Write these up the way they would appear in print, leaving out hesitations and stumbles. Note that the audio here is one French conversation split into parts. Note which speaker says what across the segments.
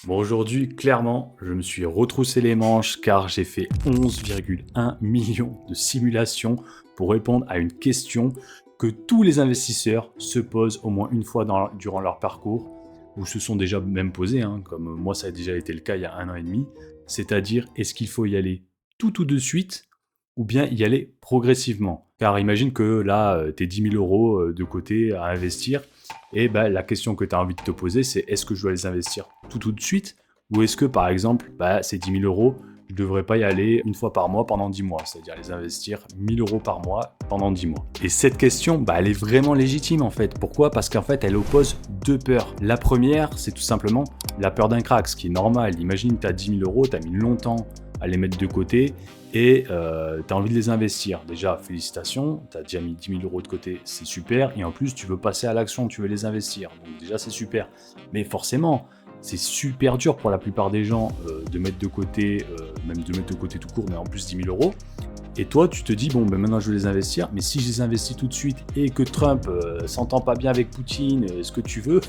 Speaker 1: Bon, aujourd'hui, clairement, je me suis retroussé les manches car j'ai fait 11,1 millions de simulations pour répondre à une question que tous les investisseurs se posent au moins une fois durant leur parcours, ou se sont déjà même posés, comme moi ça a déjà été le cas il y a 1 an et demi, c'est-à-dire est-ce qu'il faut y aller tout de suite ou bien y aller progressivement. Car imagine que là, tu es 10 000 euros de côté à investir, et bah, la question que tu as envie de te poser, c'est est-ce que je dois les investir tout de suite, ou est-ce que par exemple, ces 10 000 euros, je ne devrais pas y aller une fois par mois pendant 10 mois, c'est-à-dire les investir 1 000 euros par mois pendant 10 mois. Et cette question, elle est vraiment légitime en fait. Pourquoi ? Parce qu'en fait, elle oppose deux peurs. La première, c'est tout simplement la peur d'un crack, ce qui est normal. Imagine, tu as 10 000 euros, tu as mis longtemps à les mettre de côté, et tu as envie de les investir. Déjà, félicitations, tu as déjà mis 10 000 euros de côté, c'est super, et en plus, tu veux passer à l'action, tu veux les investir. Donc déjà, c'est super. Mais forcément, c'est super dur pour la plupart des gens de mettre de côté, même de mettre de côté tout court, mais en plus 10 000 euros. Et toi, tu te dis, bon, maintenant je vais les investir, mais si je les investis tout de suite et que Trump s'entend pas bien avec Poutine, ce que tu veux,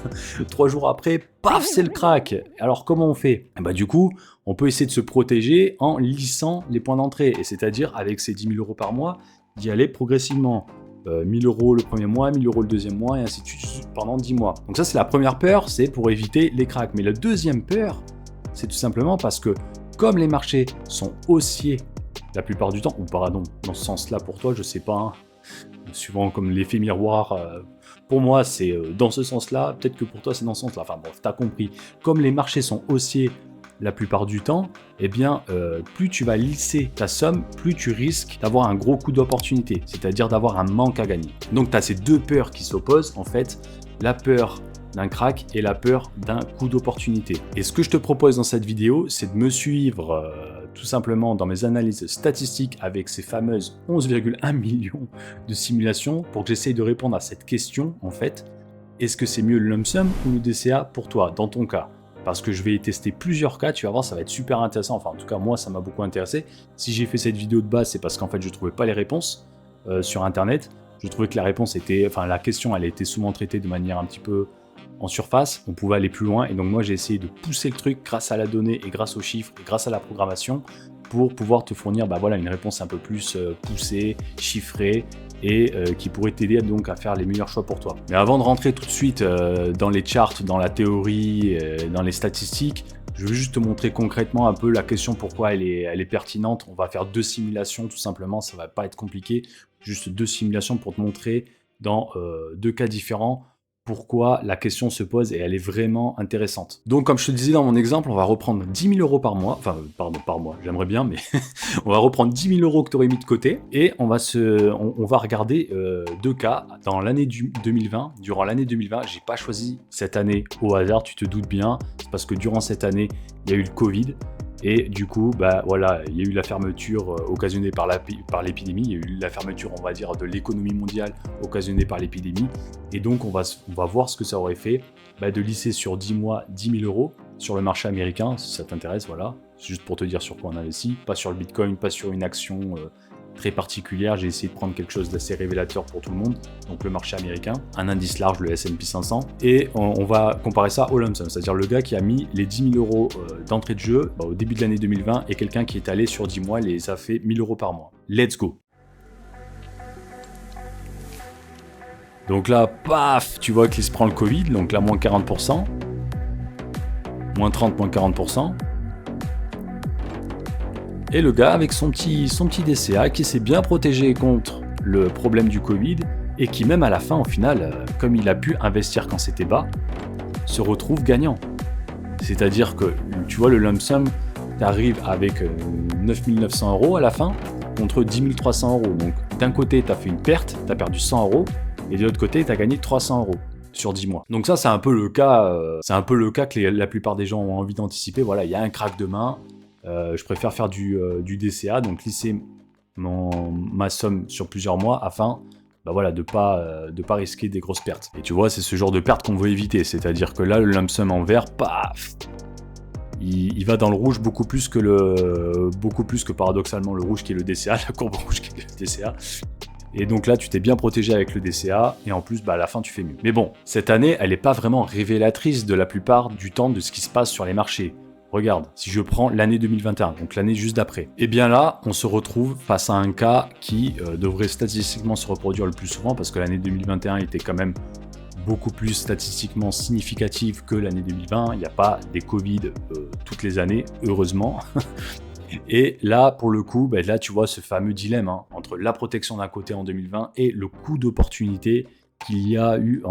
Speaker 1: 3 jours après, paf, c'est le crack. Alors comment on fait ? Du coup, on peut essayer de se protéger en lissant les points d'entrée, et c'est-à-dire avec ces 10 000 euros par mois, d'y aller progressivement. 1 000 euros le premier mois, 1 000 euros le deuxième mois, et ainsi de suite pendant 10 mois. Donc ça, c'est la première peur, c'est pour éviter les cracks. Mais la deuxième peur, c'est tout simplement parce que comme les marchés sont haussiers la plupart du temps, ou pardon, dans ce sens-là pour toi, je sais pas, suivant comme l'effet miroir, pour moi c'est dans ce sens-là, peut-être que pour toi c'est dans ce sens-là, enfin bref, t'as compris. Comme les marchés sont haussiers la plupart du temps, plus tu vas lisser ta somme, plus tu risques d'avoir un gros coup d'opportunité, c'est-à-dire d'avoir un manque à gagner. Donc tu as ces deux peurs qui s'opposent, en fait, la peur d'un crack et la peur d'un coup d'opportunité. Et ce que je te propose dans cette vidéo, c'est de me suivre tout simplement dans mes analyses statistiques avec ces fameuses 11,1 millions de simulations pour que j'essaye de répondre à cette question, en fait, est-ce que c'est mieux le lump sum ou le DCA pour toi, dans ton cas ? Parce que je vais tester plusieurs cas, tu vas voir, ça va être super intéressant. Enfin, en tout cas, moi, ça m'a beaucoup intéressé. Si j'ai fait cette vidéo de base, c'est parce qu'en fait, je trouvais pas les réponses sur Internet. Je trouvais que la question, elle a été souvent traitée de manière un petit peu en surface. On pouvait aller plus loin. Et donc, moi, j'ai essayé de pousser le truc grâce à la donnée et grâce aux chiffres et grâce à la programmation pour pouvoir te fournir une réponse un peu plus poussée, chiffrée, et qui pourrait t'aider donc à faire les meilleurs choix pour toi. Mais avant de rentrer tout de suite dans les charts, dans la théorie, dans les statistiques, je veux juste te montrer concrètement un peu la question pourquoi elle est pertinente. On va faire 2 simulations tout simplement, ça va pas être compliqué. Juste 2 simulations pour te montrer dans 2 cas différents pourquoi la question se pose, et elle est vraiment intéressante. Donc comme je te disais dans mon exemple, on va reprendre 10 000 euros par mois, enfin pardon par mois, j'aimerais bien, mais on va reprendre 10 000 euros que tu aurais mis de côté, et on va regarder 2 cas dans l'année 2020. Durant l'année 2020, j'ai pas choisi cette année au hasard, tu te doutes bien, c'est parce que durant cette année, il y a eu le Covid. Et du coup, il y a eu la fermeture occasionnée par l'épidémie, il y a eu la fermeture, on va dire, de l'économie mondiale occasionnée par l'épidémie. Et donc, on va voir ce que ça aurait fait de lisser sur 10 mois 10 000 euros sur le marché américain, si ça t'intéresse, voilà. C'est juste pour te dire sur quoi on investit, pas sur le Bitcoin, pas sur une action très particulière. J'ai essayé de prendre quelque chose d'assez révélateur pour tout le monde, donc le marché américain, un indice large, le S&P 500, et on va comparer ça au lump sum, c'est-à-dire le gars qui a mis les 10 000 euros d'entrée de jeu au début de l'année 2020 et quelqu'un qui est allé sur 10 mois, ça fait 1 000 euros par mois. Let's go. Donc là, paf, tu vois qu'il se prend le Covid, donc là, moins 40%, moins 30, moins 40%. Et le gars avec son petit DCA qui s'est bien protégé contre le problème du Covid et qui même à la fin, au final, comme il a pu investir quand c'était bas, se retrouve gagnant. C'est-à-dire que, tu vois, le lump sum, tu arrives avec 9 900 euros à la fin contre 10 300 euros. Donc d'un côté, tu as fait une perte, tu as perdu 100 euros, et de l'autre côté, tu as gagné 300 euros sur 10 mois. Donc ça, c'est un peu le cas, que la plupart des gens ont envie d'anticiper. Voilà, il y a un crack demain. Je préfère faire du DCA, donc lisser ma somme sur plusieurs mois afin de pas risquer des grosses pertes. Et tu vois, c'est ce genre de pertes qu'on veut éviter, c'est-à-dire que là, le lump sum en vert, paf, il va dans le rouge beaucoup plus que paradoxalement le rouge qui est le DCA, la courbe rouge qui est le DCA. Et donc là, tu t'es bien protégé avec le DCA, et en plus, à la fin, tu fais mieux. Mais bon, cette année, elle n'est pas vraiment révélatrice de la plupart du temps de ce qui se passe sur les marchés. Regarde, si je prends l'année 2021, donc l'année juste d'après, et bien là, on se retrouve face à un cas qui devrait statistiquement se reproduire le plus souvent, parce que l'année 2021 était quand même beaucoup plus statistiquement significative que l'année 2020. Il n'y a pas des Covid toutes les années, heureusement. Et là, pour le coup, là, tu vois ce fameux dilemme entre la protection d'un côté en 2020 et le coût d'opportunité qu'il y a eu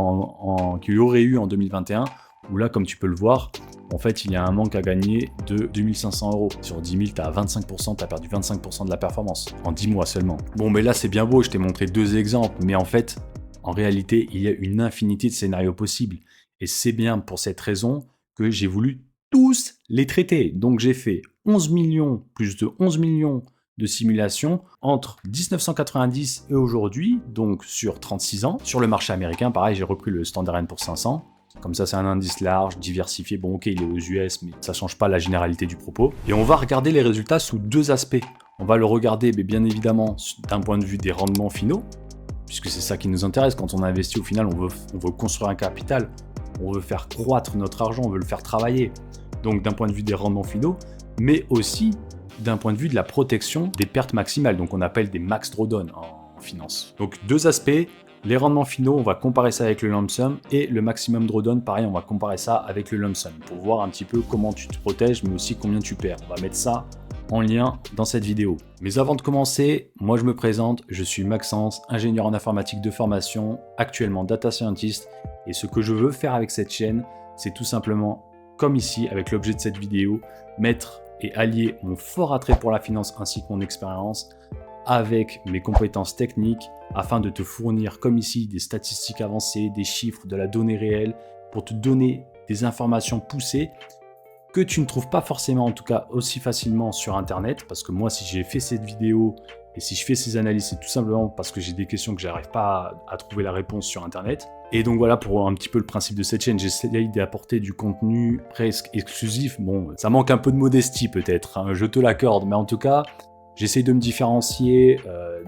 Speaker 1: qu'il y aurait eu en 2021, où là, comme tu peux le voir, en fait, il y a un manque à gagner de 2500 €. Sur 10 000, tu as 25%, tu as perdu 25% de la performance en 10 mois seulement. Bon, mais là, c'est bien beau, je t'ai montré 2 exemples, mais en fait, en réalité, il y a une infinité de scénarios possibles. Et c'est bien pour cette raison que j'ai voulu tous les traiter. Donc, j'ai fait 11 millions, plus de 11 millions de simulations entre 1990 et aujourd'hui, donc sur 36 ans. Sur le marché américain, pareil, j'ai repris le Standard & Poor's 500. Comme ça, c'est un indice large, diversifié. Bon, ok, il est aux US, mais ça change pas la généralité du propos. Et on va regarder les résultats sous 2 aspects. On va le regarder, mais bien évidemment, d'un point de vue des rendements finaux, puisque c'est ça qui nous intéresse. Quand on investit, au final, on veut construire un capital, on veut faire croître notre argent, on veut le faire travailler. Donc, d'un point de vue des rendements finaux, mais aussi d'un point de vue de la protection des pertes maximales. Donc, on appelle des max drawdown en finance. Donc, 2 aspects. Les rendements finaux, on va comparer ça avec le lump sum, et le maximum drawdown, pareil, on va comparer ça avec le lump sum pour voir un petit peu comment tu te protèges, mais aussi combien tu perds. On va mettre ça en lien dans cette vidéo. Mais avant de commencer, moi je me présente, je suis Maxence, ingénieur en informatique de formation, actuellement data scientist, et ce que je veux faire avec cette chaîne, c'est tout simplement, comme ici, avec l'objet de cette vidéo, mettre et allier mon fort attrait pour la finance ainsi que mon expérience avec mes compétences techniques, afin de te fournir, comme ici, des statistiques avancées, des chiffres, de la donnée réelle, pour te donner des informations poussées que tu ne trouves pas forcément, en tout cas, aussi facilement sur Internet. Parce que moi, si j'ai fait cette vidéo et si je fais ces analyses, c'est tout simplement parce que j'ai des questions que j'arrive pas à trouver la réponse sur Internet. Et donc voilà, pour un petit peu le principe de cette chaîne, j'essaye d'apporter du contenu presque exclusif. Bon, ça manque un peu de modestie peut-être, je te l'accorde, mais en tout cas, j'essaye de me différencier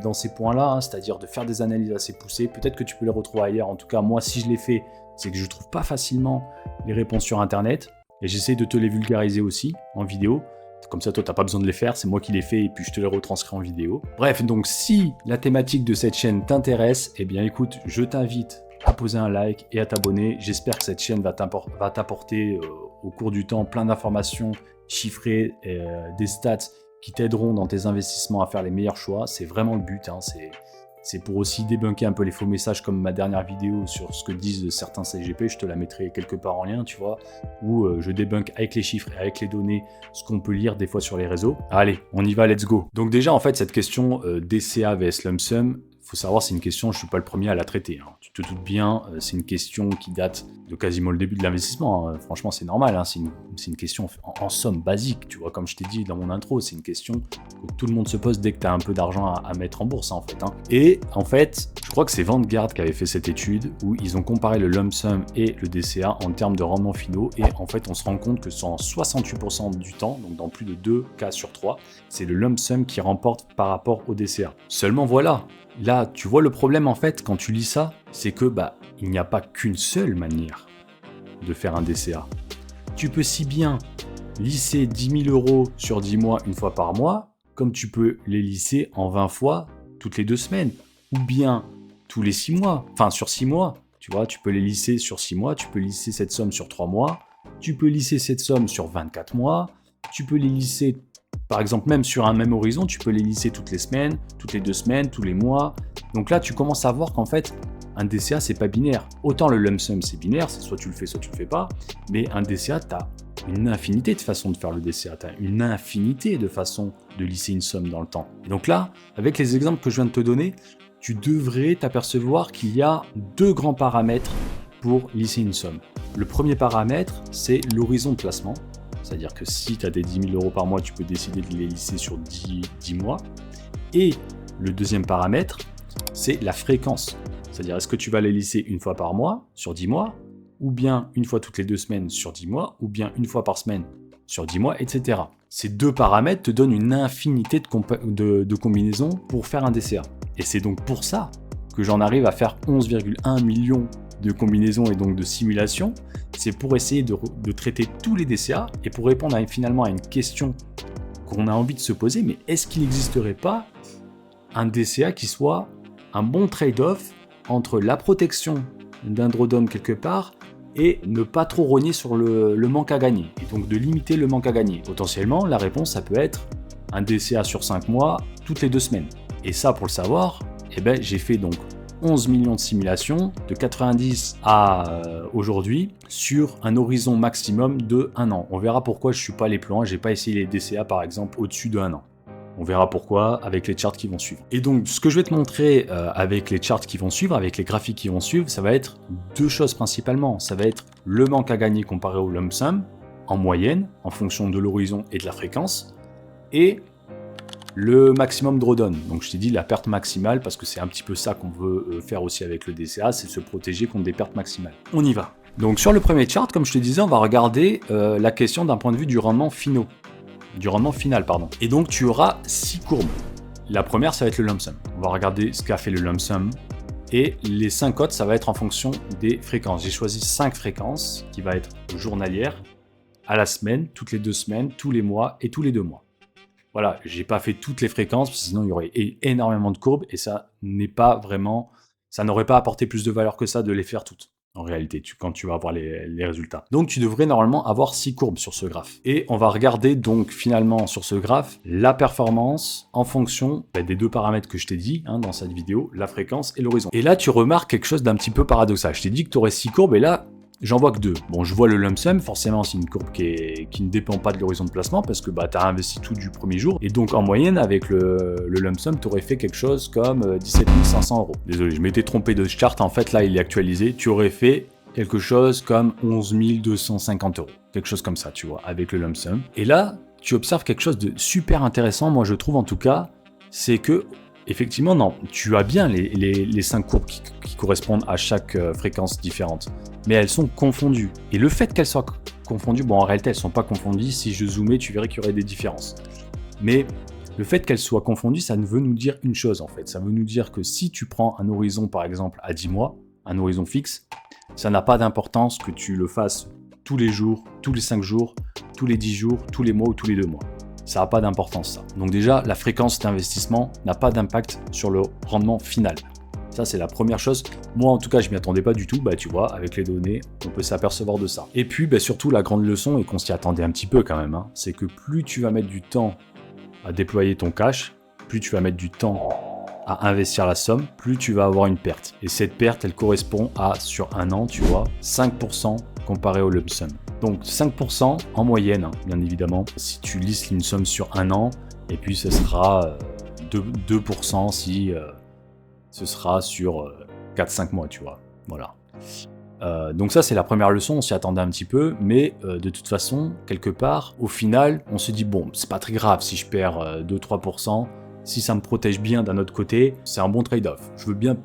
Speaker 1: dans ces points-là, c'est-à-dire de faire des analyses assez poussées. Peut-être que tu peux les retrouver ailleurs. En tout cas, moi, si je les fais, c'est que je ne trouve pas facilement les réponses sur Internet. Et j'essaye de te les vulgariser aussi en vidéo. Comme ça, toi, tu n'as pas besoin de les faire. C'est moi qui les fais et puis je te les retranscris en vidéo. Bref, donc si la thématique de cette chaîne t'intéresse, eh bien écoute, je t'invite à poser un like et à t'abonner. J'espère que cette chaîne va t'apporter au cours du temps plein d'informations chiffrées, des stats qui t'aideront dans tes investissements à faire les meilleurs choix. C'est vraiment le but, c'est pour aussi débunker un peu les faux messages, comme ma dernière vidéo sur ce que disent certains CGP, je te la mettrai quelque part en lien, tu vois, où je débunk avec les chiffres et avec les données ce qu'on peut lire des fois sur les réseaux. Allez, on y va, let's go. Donc déjà, en fait, cette question DCA vs lump sum, faut savoir, c'est une question, je suis pas le premier à la traiter. Tu te doutes bien, c'est une question qui date de quasiment le début de l'investissement. Franchement, c'est normal. C'est une question en somme basique. Tu vois, comme je t'ai dit dans mon intro, c'est une question que tout le monde se pose dès que tu as un peu d'argent à mettre en bourse, en fait. Et en fait, je crois que c'est Vanguard qui avait fait cette étude où ils ont comparé le lump sum et le DCA en termes de rendement finaux. Et en fait, on se rend compte que en 68% du temps, donc dans plus de 2 cas sur 3, c'est le lump sum qui remporte par rapport au DCA. Seulement voilà. Là, tu vois le problème en fait quand tu lis ça, c'est que il n'y a pas qu'une seule manière de faire un DCA. Tu peux si bien lisser 10 000 € sur 10 mois une fois par mois, comme tu peux les lisser en 20 fois toutes les 2 semaines, ou bien tous les 6 mois, enfin sur 6 mois. Tu vois, tu peux les lisser sur 6 mois, tu peux lisser cette somme sur 3 mois, tu peux lisser cette somme sur 24 mois, tu peux les lisser par exemple, même sur un même horizon, tu peux les lisser toutes les semaines, toutes les 2 semaines, tous les mois. Donc là, tu commences à voir qu'en fait, un DCA, c'est pas binaire. Autant le lump sum, c'est binaire, c'est soit tu le fais, soit tu le fais pas. Mais un DCA, tu as une infinité de façons de faire le DCA. Tu as une infinité de façons de lisser une somme dans le temps. Et donc là, avec les exemples que je viens de te donner, tu devrais t'apercevoir qu'il y a 2 grands paramètres pour lisser une somme. Le premier paramètre, c'est l'horizon de placement. C'est-à-dire que si tu as des 10 000 € par mois, tu peux décider de les lisser sur 10 mois. Et le deuxième paramètre, c'est la fréquence. C'est-à-dire, est-ce que tu vas les lisser une fois par mois sur 10 mois, ou bien une fois toutes les 2 semaines sur 10 mois, ou bien une fois par semaine sur 10 mois, etc. Ces 2 paramètres te donnent une infinité de combinaisons pour faire un DCA. Et c'est donc pour ça que j'en arrive à faire 11,1 millions de combinaisons et donc de simulations. C'est pour essayer de traiter tous les DCA et pour répondre finalement à une question qu'on a envie de se poser, mais est-ce qu'il n'existerait pas un DCA qui soit un bon trade-off entre la protection d'un drawdown quelque part et ne pas trop rogner sur le manque à gagner, et donc de limiter le manque à gagner. Potentiellement, la réponse, ça peut être un DCA sur 5 mois, toutes les 2 semaines. Et ça, pour le savoir, j'ai fait donc 11 millions de simulations, de 90 à aujourd'hui, sur un horizon maximum de 1 an. On verra pourquoi je ne suis pas allé plus loin, je n'ai pas essayé les DCA par exemple au-dessus de 1 an. On verra pourquoi avec les charts qui vont suivre. Et donc, ce que je vais te montrer avec les charts qui vont suivre, avec les graphiques qui vont suivre, ça va être 2 choses principalement. Ça va être le manque à gagner comparé au lump sum, en moyenne, en fonction de l'horizon et de la fréquence, et le maximum drawdown. Donc, je t'ai dit la perte maximale, parce que c'est un petit peu ça qu'on veut faire aussi avec le DCA, c'est se protéger contre des pertes maximales. On y va. Donc, sur le premier chart, comme je te disais, on va regarder la question d'un point de vue du rendement final. Et donc tu auras 6 courbes. La première, ça va être le lump sum. On va regarder ce qu'a fait le lump sum. Et les 5 autres, ça va être en fonction des fréquences. J'ai choisi 5 fréquences qui va être journalière, à la semaine, toutes les 2 semaines, tous les mois et tous les 2 mois. Voilà, j'ai pas fait toutes les fréquences, parce que sinon il y aurait énormément de courbes et ça n'aurait pas apporté plus de valeur que ça de les faire toutes. En réalité, quand tu vas avoir les résultats. Donc tu devrais normalement avoir 6 courbes sur ce graphe. Et on va regarder donc finalement sur ce graphe la performance en fonction des 2 paramètres que je t'ai dit dans cette vidéo, la fréquence et l'horizon. Et là tu remarques quelque chose d'un petit peu paradoxal. Je t'ai dit que tu aurais 6 courbes et là j'en vois que 2. Bon, je vois le lump sum, forcément c'est une courbe qui ne dépend pas de l'horizon de placement parce que tu as investi tout du premier jour. Et donc en moyenne, avec le lump sum, tu aurais fait quelque chose comme 17 500 €. Désolé, je m'étais trompé de chart, en fait là il est actualisé. Tu aurais fait quelque chose comme 11 250 €. Quelque chose comme ça, tu vois, avec le lump sum. Et là, tu observes quelque chose de super intéressant, moi je trouve en tout cas, c'est que effectivement, non, tu as bien les 5 courbes qui correspondent à chaque fréquence différente, mais elles sont confondues. Et le fait qu'elles soient confondues, bon en réalité elles ne sont pas confondues, si je zoomais tu verrais qu'il y aurait des différences. Mais le fait qu'elles soient confondues, ça veut nous dire une chose en fait, ça veut nous dire que si tu prends un horizon par exemple à 10 mois, un horizon fixe, ça n'a pas d'importance que tu le fasses tous les jours, tous les 5 jours, tous les 10 jours, tous les mois ou tous les 2 mois. Ça n'a pas d'importance ça. Donc déjà, la fréquence d'investissement n'a pas d'impact sur le rendement final. Ça, c'est la première chose. Moi, en tout cas, je m'y attendais pas du tout. Tu vois, avec les données, on peut s'apercevoir de ça. Et puis, surtout, la grande leçon, et qu'on s'y attendait un petit peu quand même, c'est que plus tu vas mettre du temps à déployer ton cash, plus tu vas mettre du temps à investir la somme, plus tu vas avoir une perte. Et cette perte, elle correspond à, sur un an, tu vois, 5% comparé au lump sum. Donc 5% en moyenne, bien évidemment, si tu listes une somme sur un an, et puis ce sera 2% si ce sera sur 4-5 mois, tu vois. Voilà. Donc ça, c'est la première leçon, on s'y attendait un petit peu, mais de toute façon, quelque part, au final, on se dit, bon, c'est pas très grave si je perds 2-3%, si ça me protège bien d'un autre côté, c'est un bon trade-off. Je veux bien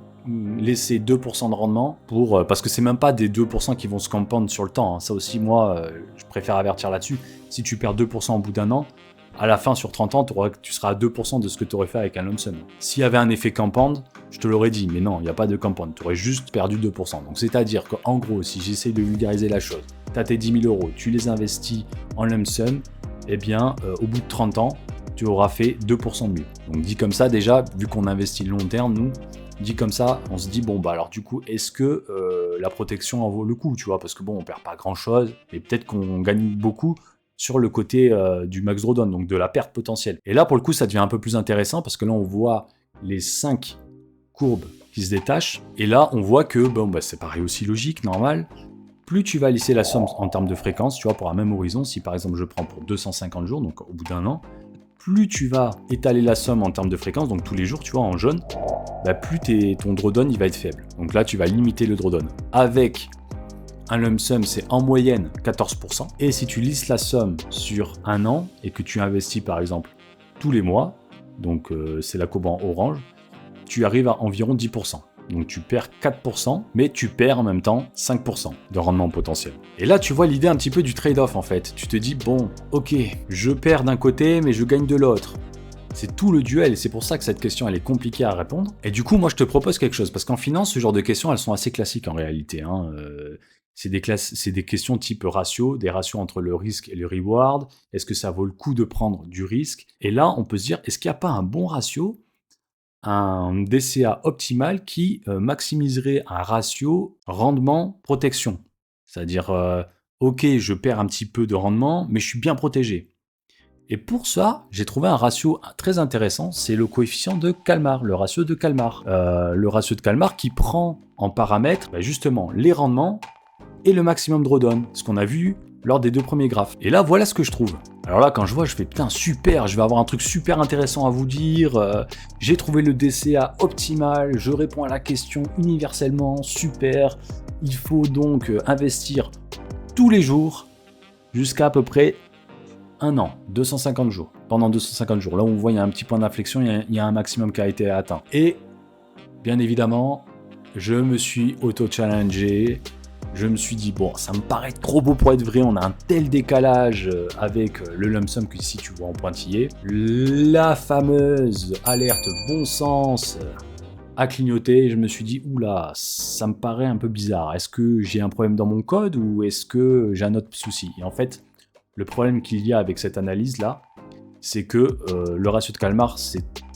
Speaker 1: laisser 2% de rendement parce que c'est même pas des 2% qui vont se compound sur le temps. Ça aussi, moi, je préfère avertir là-dessus. Si tu perds 2% au bout d'un an, à la fin, sur 30 ans, tu seras à 2% de ce que tu aurais fait avec un lump sum. S'il y avait un effet compound, je te l'aurais dit, mais non, il n'y a pas de compound. Tu aurais juste perdu 2%. Donc, c'est-à-dire qu'en gros, si j'essaie de vulgariser la chose, tu as tes 10 000 €, tu les investis en lump sum, eh bien, au bout de 30 ans, tu auras fait 2% de mieux. Donc, dit comme ça, déjà, vu qu'on investit long terme, nous, dit comme ça, on se dit, bon, alors du coup, est-ce que la protection en vaut le coup, tu vois, parce que bon, on perd pas grand-chose, et peut-être qu'on gagne beaucoup sur le côté du max drawdown, donc de la perte potentielle. Et là, pour le coup, ça devient un peu plus intéressant, parce que là, on voit les 5 courbes qui se détachent, et là, on voit que, c'est pareil aussi logique, normal, plus tu vas lisser la somme en termes de fréquence, tu vois, pour un même horizon, si par exemple je prends pour 250 jours, donc au bout d'un an, plus tu vas étaler la somme en termes de fréquence, donc tous les jours, tu vois, en jaune, plus ton drawdown il va être faible. Donc là, tu vas limiter le drawdown. Avec un lump sum, c'est en moyenne 14%. Et si tu lisses la somme sur un an et que tu investis par exemple tous les mois, donc c'est la courbe en orange, tu arrives à environ 10%. Donc tu perds 4%, mais tu perds en même temps 5% de rendement potentiel. Et là, tu vois l'idée un petit peu du trade-off en fait. Tu te dis, bon, ok, je perds d'un côté, mais je gagne de l'autre. C'est tout le duel et c'est pour ça que cette question elle est compliquée à répondre. Et du coup, moi je te propose quelque chose parce qu'en finance, ce genre de questions elles sont assez classiques en réalité. C'est des questions type ratio, des ratios entre le risque et le reward. Est-ce que ça vaut le coup de prendre du risque? Et là, on peut se dire, est-ce qu'il n'y a pas un bon ratio, un DCA optimal qui maximiserait un ratio rendement-protection? C'est-à-dire, ok, je perds un petit peu de rendement, mais je suis bien protégé. Et pour ça, j'ai trouvé un ratio très intéressant, c'est le coefficient de Kalmar, le ratio de Kalmar. Le ratio de Kalmar qui prend en paramètre justement les rendements et le maximum drawdown, ce qu'on a vu lors des 2 premiers graphes. Et là, voilà ce que je trouve. Alors là, quand je vois, je fais putain, super, je vais avoir un truc super intéressant à vous dire. J'ai trouvé le DCA optimal, je réponds à la question universellement, super. Il faut donc investir tous les jours jusqu'à peu près 1 an, 250 jours. Pendant 250 jours. Là, on voit, il y a un petit point d'inflexion, il y a un maximum qui a été atteint. Et, bien évidemment, je me suis auto-challengé. Je me suis dit, bon, ça me paraît trop beau pour être vrai, on a un tel décalage avec le lump sum que ici tu vois en pointillé. La fameuse alerte bon sens a clignoté et je me suis dit, oula, ça me paraît un peu bizarre. Est-ce que j'ai un problème dans mon code ou est-ce que j'ai un autre souci? Et en fait, le problème qu'il y a avec cette analyse-là, c'est que le ratio de Kalmar,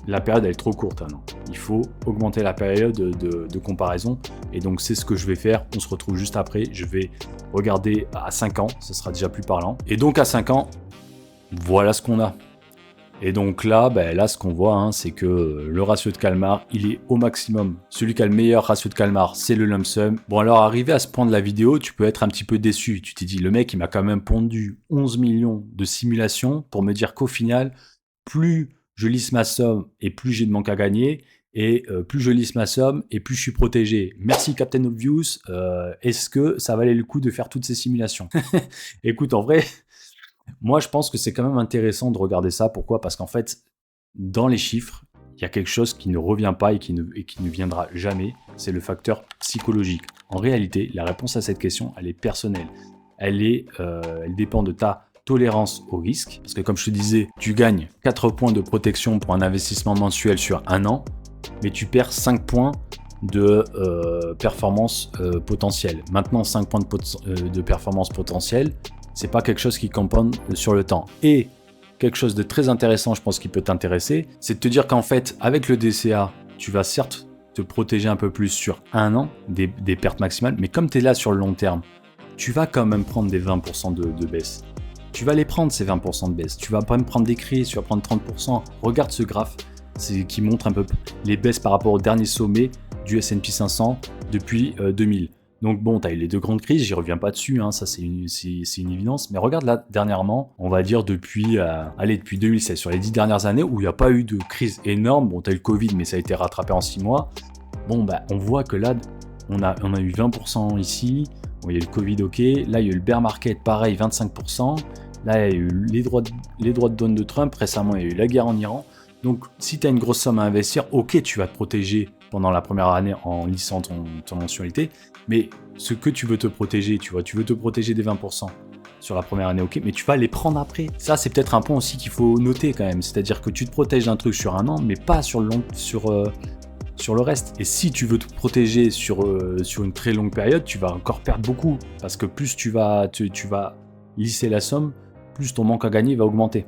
Speaker 1: la période elle est trop courte. Non. Il faut augmenter la période de comparaison. Et donc c'est ce que je vais faire. On se retrouve juste après. Je vais regarder à 5 ans. Ce sera déjà plus parlant. Et donc à 5 ans, voilà ce qu'on a. Et donc là, ce qu'on voit, c'est que le ratio de Kalmar, il est au maximum. Celui qui a le meilleur ratio de Kalmar, c'est le lump sum. Bon alors, arrivé à ce point de la vidéo, tu peux être un petit peu déçu. Tu t'es dit, le mec, il m'a quand même pondu 11 millions de simulations pour me dire qu'au final, plus je lisse ma somme et plus j'ai de manque à gagner. Et plus je lisse ma somme et plus je suis protégé. Merci Captain Obvious. Est-ce que ça valait le coup de faire toutes ces simulations? Écoute, en vrai... Moi, je pense que c'est quand même intéressant de regarder ça. Pourquoi? Parce qu'en fait, dans les chiffres, il y a quelque chose qui ne revient pas et qui ne viendra jamais. C'est le facteur psychologique. En réalité, la réponse à cette question, elle est personnelle. Elle dépend de ta tolérance au risque. Parce que comme je te disais, tu gagnes 4 points de protection pour un investissement mensuel sur 1 an, mais tu perds 5 points de performance potentielle. Maintenant, 5 points de performance potentielle, c'est pas quelque chose qui compound sur le temps. Et quelque chose de très intéressant, je pense, qui peut t'intéresser, c'est de te dire qu'en fait, avec le DCA, tu vas certes te protéger un peu plus sur 1 an des pertes maximales, mais comme tu es là sur le long terme, tu vas quand même prendre des 20% de baisse. Tu vas les prendre, ces 20% de baisse. Tu vas pas me prendre des crises, tu vas prendre 30%. Regarde ce graphe qui montre un peu les baisses par rapport au dernier sommet du S&P 500 depuis 2000. Donc bon, tu as eu les 2 grandes crises, j'y reviens pas dessus, ça c'est une évidence. Mais regarde là, dernièrement, on va dire depuis 2016, sur les 10 dernières années où il n'y a pas eu de crise énorme. Bon, tu as eu le Covid, mais ça a été rattrapé en 6 mois. Bon, on voit que là, on a eu 20% ici. Bon, il y a eu le Covid, ok. Là, il y a eu le bear market, pareil, 25%. Là, il y a eu les droits de douane de Trump. Récemment, il y a eu la guerre en Iran. Donc, si tu as une grosse somme à investir, ok, tu vas te protéger pendant la première année en lissant ton mensualité. Mais ce que tu veux te protéger, tu veux te protéger des 20% sur la première année, ok, mais tu vas les prendre après. Ça, c'est peut-être un point aussi qu'il faut noter quand même. C'est-à-dire que tu te protèges d'un truc sur 1 an, mais pas sur le reste. Et si tu veux te protéger sur une très longue période, tu vas encore perdre beaucoup. Parce que plus tu vas lisser la somme, plus ton manque à gagner va augmenter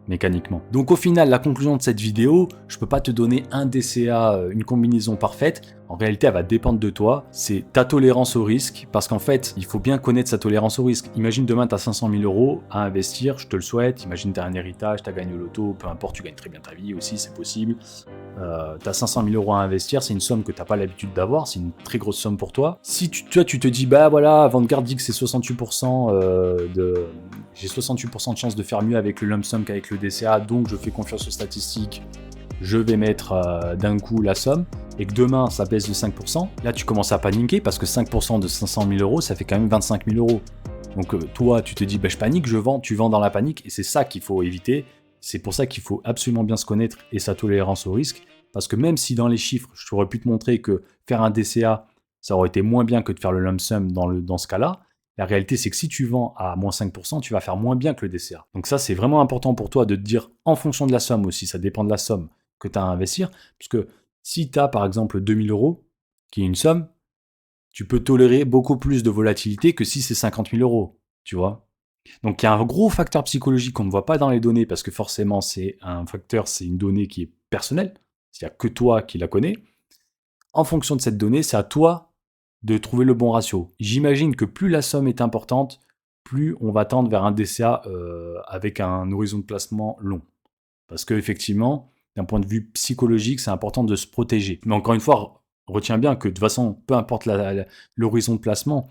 Speaker 1: mécaniquement. Donc au final, la conclusion de cette vidéo, je peux pas te donner un DCA, une combinaison parfaite. En réalité, elle va dépendre de toi. C'est ta tolérance au risque, parce qu'en fait, il faut bien connaître sa tolérance au risque. Imagine demain, tu as 500 000 euros à investir, je te le souhaite. Imagine tu as un héritage, tu as gagné au loto, peu importe, tu gagnes très bien ta vie aussi, c'est possible. Tu as 500 000 euros à investir, c'est une somme que tu n'as pas l'habitude d'avoir, c'est une très grosse somme pour toi. Si tu te dis, bah voilà, Vanguard dit que c'est 68%, j'ai 68% de chance de faire mieux avec le lump sum qu'avec le DCA, donc je fais confiance aux statistiques, je vais mettre d'un coup la somme, et que demain ça baisse de 5%, là tu commences à paniquer parce que 5% de 500 000 euros, ça fait quand même 25 000 euros. Donc toi, tu te dis, bah, je panique, je vends, tu vends dans la panique, et c'est ça qu'il faut éviter. C'est pour ça qu'il faut absolument bien se connaître et sa tolérance au risque, parce que même si dans les chiffres, je aurais pu te montrer que faire un DCA, ça aurait été moins bien que de faire le lump sum dans ce cas-là, La réalité, c'est que si tu vends à moins 5%, tu vas faire moins bien que le DCA. Donc ça, c'est vraiment important pour toi de te dire, en fonction de la somme aussi, ça dépend de la somme que tu as à investir, puisque si tu as par exemple 2000 euros, qui est une somme, tu peux tolérer beaucoup plus de volatilité que si c'est 50 000 euros, tu vois. Donc il y a un gros facteur psychologique qu'on ne voit pas dans les données, parce que forcément c'est un facteur, c'est une donnée qui est personnelle, il n'y a que toi qui la connais. En fonction de cette donnée, c'est à toi de trouver le bon ratio. J'imagine que plus la somme est importante, plus on va tendre vers un DCA avec un horizon de placement long. Parce qu'effectivement, d'un point de vue psychologique, c'est important de se protéger. Mais encore une fois, retiens bien que de toute façon, peu importe l'horizon de placement,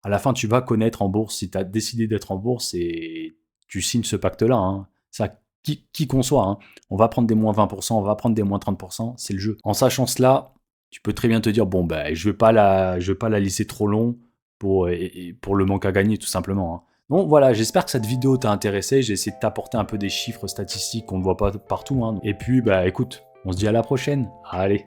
Speaker 1: à la fin, tu vas connaître en bourse si tu as décidé d'être en bourse et tu signes ce pacte-là. Hein. Ça, qui qu'on soit, hein. On va prendre des moins 20%, on va prendre des moins 30%, c'est le jeu. En sachant cela, tu peux très bien te dire, bon, ben, je ne vais pas la laisser trop long pour le manque à gagner, tout simplement. Hein. Bon, voilà, j'espère que cette vidéo t'a intéressé. J'ai essayé de t'apporter un peu des chiffres statistiques qu'on ne voit pas partout. Hein. Et puis, bah, écoute, on se dit à la prochaine. Allez.